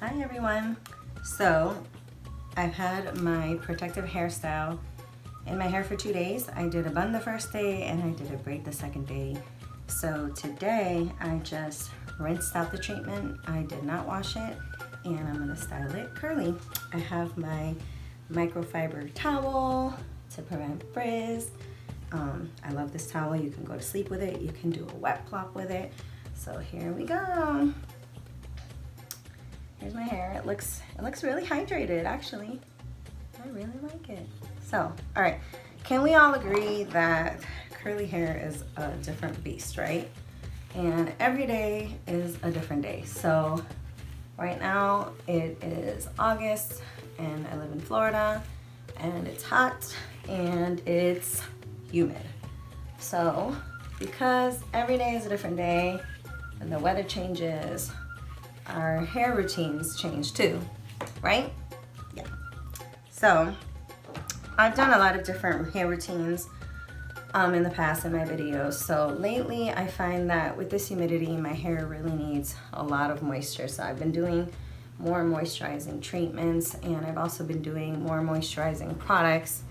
Hi everyone. So I've had my protective hairstyle in my hair for 2 days. I did a bun the first day and I did a braid the second day. So today I just rinsed out the treatment. I did not wash it and I'm gonna style it curly. I have my microfiber towel to prevent frizz. I love this towel. You can go to sleep with it. You can do a wet plop with it. So here we go. Here's my hair. It looks really hydrated, actually. I really like it. So, all right. Can we all agree that curly hair is a different beast, right? And every day is a different day. So right now it is August and I live in Florida and it's hot and it's humid. So because every day is a different day and the weather changes, our hair routines change too, right? Yeah. So I've done a lot of different hair routines in the past in my videos. So lately I find that with this humidity, my hair really needs a lot of moisture. So I've been doing more moisturizing treatments and I've also been doing more moisturizing products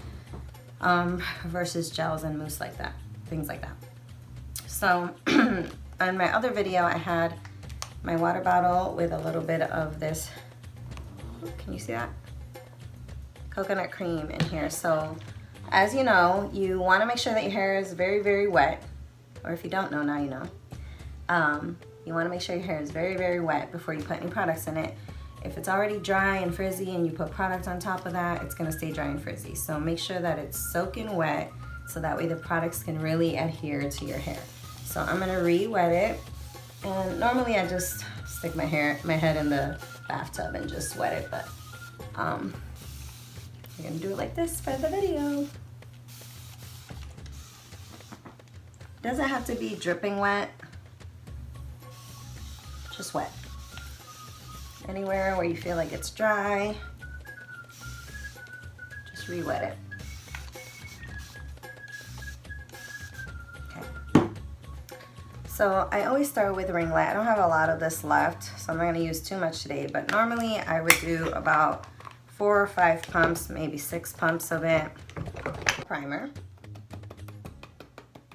versus gels and mousse like that, things like that. So on my other video, I had my water bottle with a little bit of this, can you see that? Coconut cream in here. So as you know, you want to make sure that your hair is very, very wet, or if you don't know, now you know. You want to make sure your hair is very, very wet before you put any products in it. If it's already dry and frizzy and you put product on top of that, it's going to stay dry and frizzy. So make sure that it's soaking wet so that way the products can really adhere to your hair. So I'm going to re-wet it. And normally I just stick my head in the bathtub and just wet it, but I'm gonna do it like this for the video. Doesn't have to be dripping wet, just wet. Anywhere where you feel like it's dry, just re-wet it. So I always start with ringlet. I don't have a lot of this left, so I'm not gonna use too much today, but normally I would do about 4 or 5 pumps, maybe 6 pumps of it. Primer.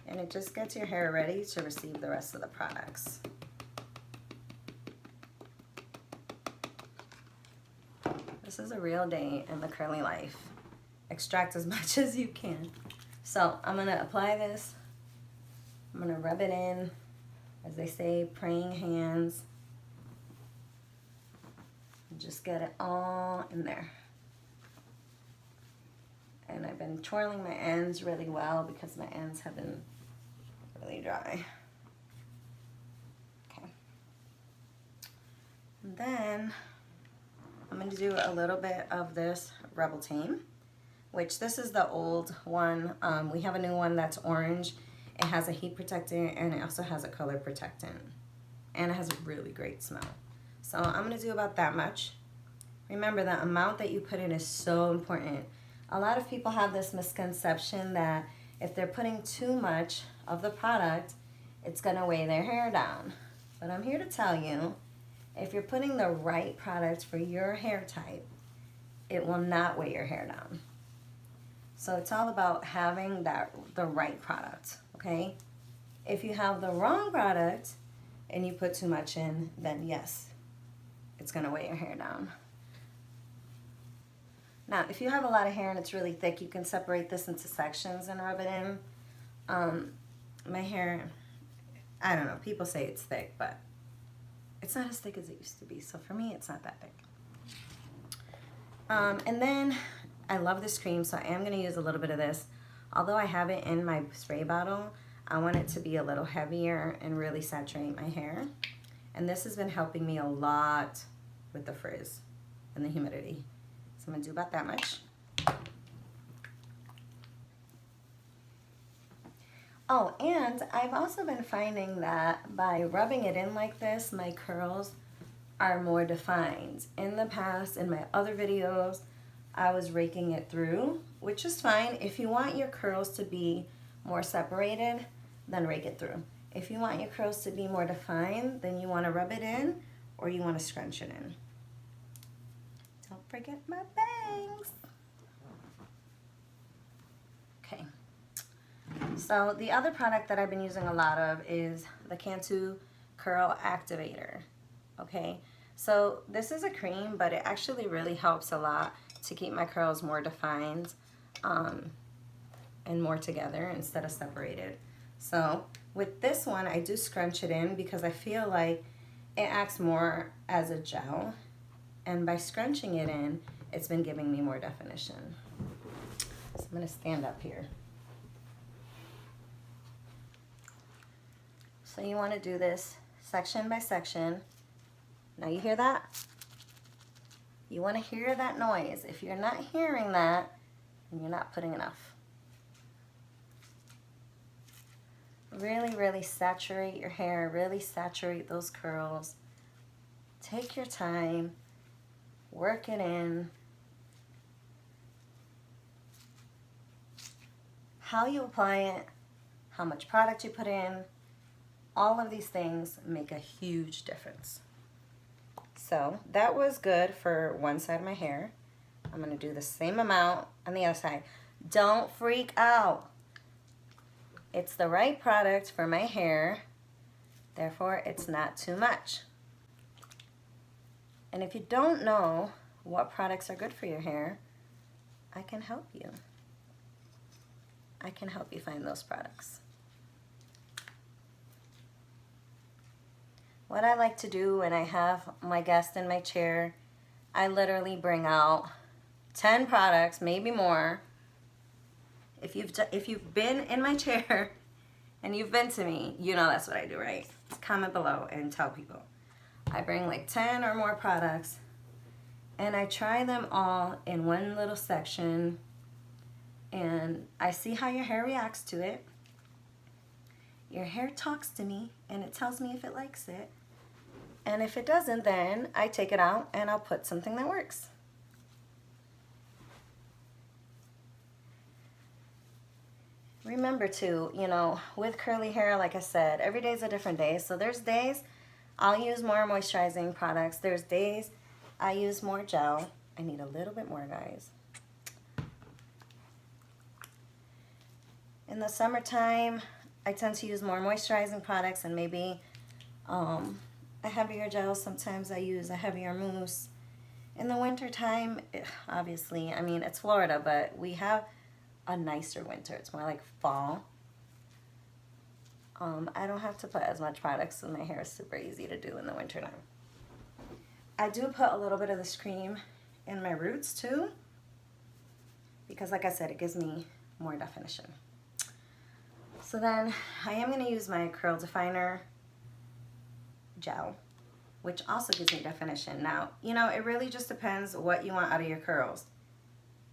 And it just gets your hair ready to receive the rest of the products. This is a real day in the curly life. Extract as much as you can. So I'm gonna apply this. I'm gonna rub it in. As they say, praying hands. And just get it all in there. And I've been twirling my ends really well because my ends have been really dry. Okay. And then I'm going to do a little bit of this Rebel Tame, which this is the old one. We have a new one that's orange. It has a heat protectant and it also has a color protectant. And it has a really great smell. So I'm gonna do about that much. Remember, the amount that you put in is so important. A lot of people have this misconception that if they're putting too much of the product, it's gonna weigh their hair down. But I'm here to tell you, if you're putting the right product for your hair type, it will not weigh your hair down. So it's all about having the right product, okay? If you have the wrong product and you put too much in, then yes, it's gonna weigh your hair down. Now, if you have a lot of hair and it's really thick, you can separate this into sections and rub it in. My hair, I don't know, people say it's thick, but it's not as thick as it used to be. So for me, it's not that thick. And then I love this cream, so I am gonna use a little bit of this. Although I have it in my spray bottle, I want it to be a little heavier and really saturate my hair. And this has been helping me a lot with the frizz and the humidity. So I'm gonna do about that much. Oh, and I've also been finding that by rubbing it in like this, my curls are more defined. In the past, in my other videos, I was raking it through, which is fine. If you want your curls to be more separated, then rake it through. If you want your curls to be more defined, then you want to rub it in or you want to scrunch it in. forget my bangs. Okay. So the other product that I've been using a lot of is the Cantu Curl Activator. Okay. So this is a cream, but it actually really helps a lot to keep my curls more defined and more together instead of separated. So with this one, I do scrunch it in because I feel like it acts more as a gel. And by scrunching it in, it's been giving me more definition. So I'm gonna stand up here. So you wanna do this section by section. Now you hear that? You wanna hear that noise. If you're not hearing that, then you're not putting enough. Really, really saturate your hair, really saturate those curls. Take your time, work it in. How you apply it, how much product you put in, all of these things make a huge difference. So that was good for one side of my hair. I'm gonna do the same amount on the other side. Don't freak out. It's the right product for my hair, therefore it's not too much. And if you don't know what products are good for your hair, I can help you. I can help you find those products. What I like to do when I have my guest in my chair, I literally bring out 10 products, maybe more. If you've been in my chair and you've been to me, you know that's what I do, right? Comment below and tell people. I bring like 10 or more products and I try them all in one little section and I see how your hair reacts to it. Your hair talks to me and it tells me if it likes it. And if it doesn't, then I take it out and I'll put something that works. Remember too, you know, with curly hair, like I said, every day is a different day. So there's days I'll use more moisturizing products. There's days I use more gel. I need a little bit more, guys. In the summertime, I tend to use more moisturizing products and maybe a heavier gel. Sometimes I use a heavier mousse. In the wintertime, obviously, I mean, it's Florida, but we have a nicer winter. It's more like fall. I don't have to put as much products, so my hair is super easy to do in the winter time. I do put a little bit of this cream in my roots too, because like I said, it gives me more definition. So then I am going to use my curl definer gel, which also gives me definition. Now, you know, it really just depends what you want out of your curls.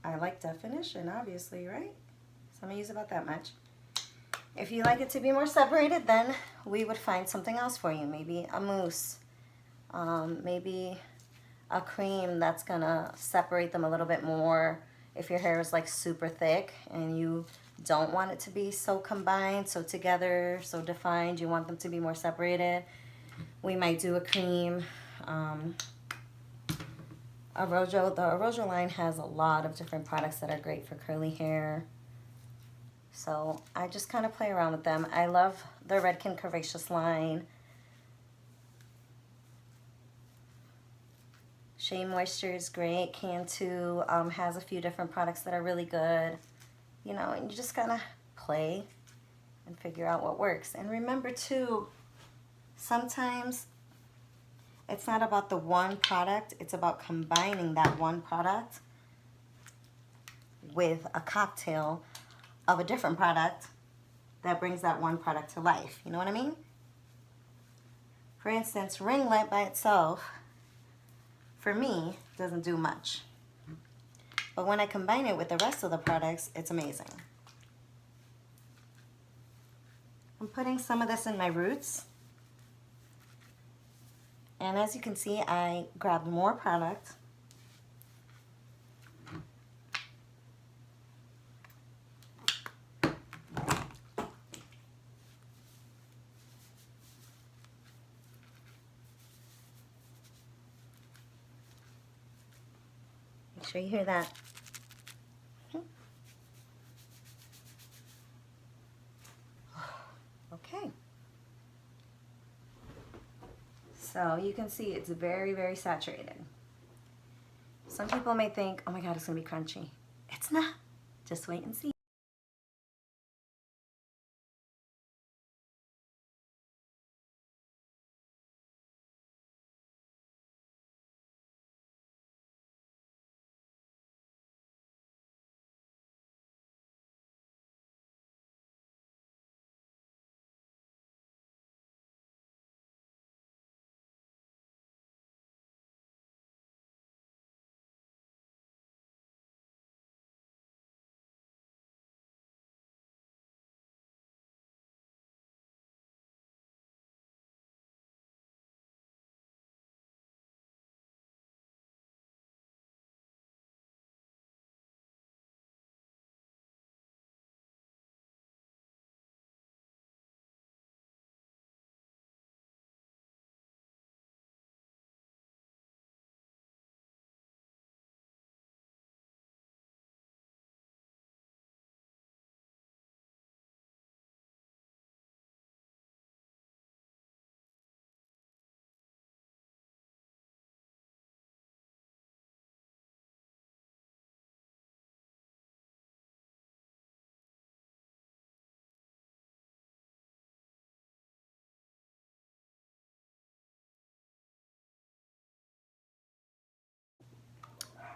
I like definition, obviously, right? So I'm gonna use about that much. If you like it to be more separated, then we would find something else for you. Maybe a mousse, maybe a cream that's gonna separate them a little bit more. If your hair is like super thick and you don't want it to be so combined, so together, so defined, you want them to be more separated, we might do a cream. The Arojo line has a lot of different products that are great for curly hair. So I just kind of play around with them. I love the Redken Curvaceous line. Shea Moisture is great. Cantu has a few different products that are really good. You know, and you just kind of play and figure out what works. And remember too, sometimes it's not about the one product, it's about combining that one product with a cocktail of a different product that brings that one product to life. You know what I mean? For instance, ring light by itself, for me, doesn't do much. But when I combine it with the rest of the products, it's amazing. I'm putting some of this in my roots. And as you can see, I grabbed more product. sure you hear that. Okay. So you can see it's very, very saturated. Some people may think, oh my God, it's gonna be crunchy. It's not. Just wait and see.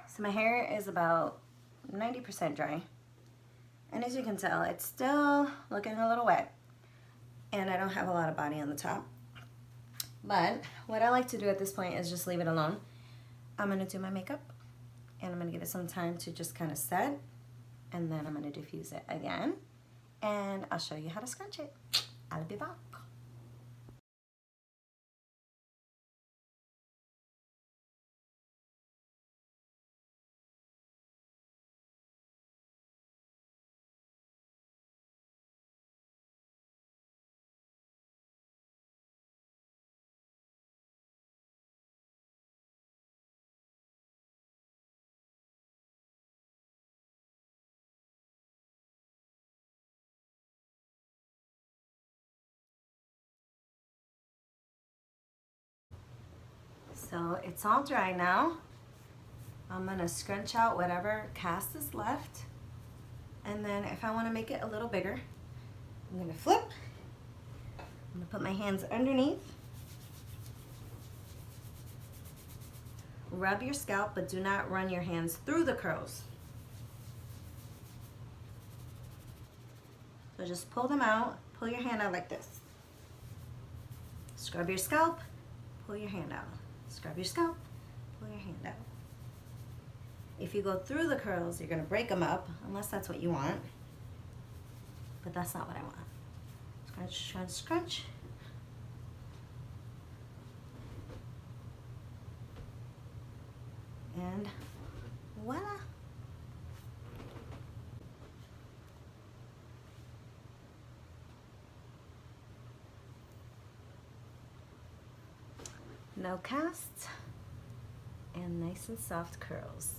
So my hair is about 90% dry. And as you can tell, it's still looking a little wet. And I don't have a lot of body on the top. But what I like to do at this point is just leave it alone. I'm gonna do my makeup and I'm gonna give it some time to just kind of set. And then I'm gonna diffuse it again. And I'll show you how to scrunch it. I'll be back. So it's all dry now. I'm gonna scrunch out whatever cast is left. And then if I wanna make it a little bigger, I'm gonna flip. I'm gonna put my hands underneath. Rub your scalp, but do not run your hands through the curls. So just pull them out, pull your hand out like this. Scrub your scalp, pull your hand out. Scrub your scalp, pull your hand out. If you go through the curls, you're gonna break them up, unless that's what you want. But that's not what I want. Scrunch, scrunch, scrunch. And voila. No casts and nice and soft curls.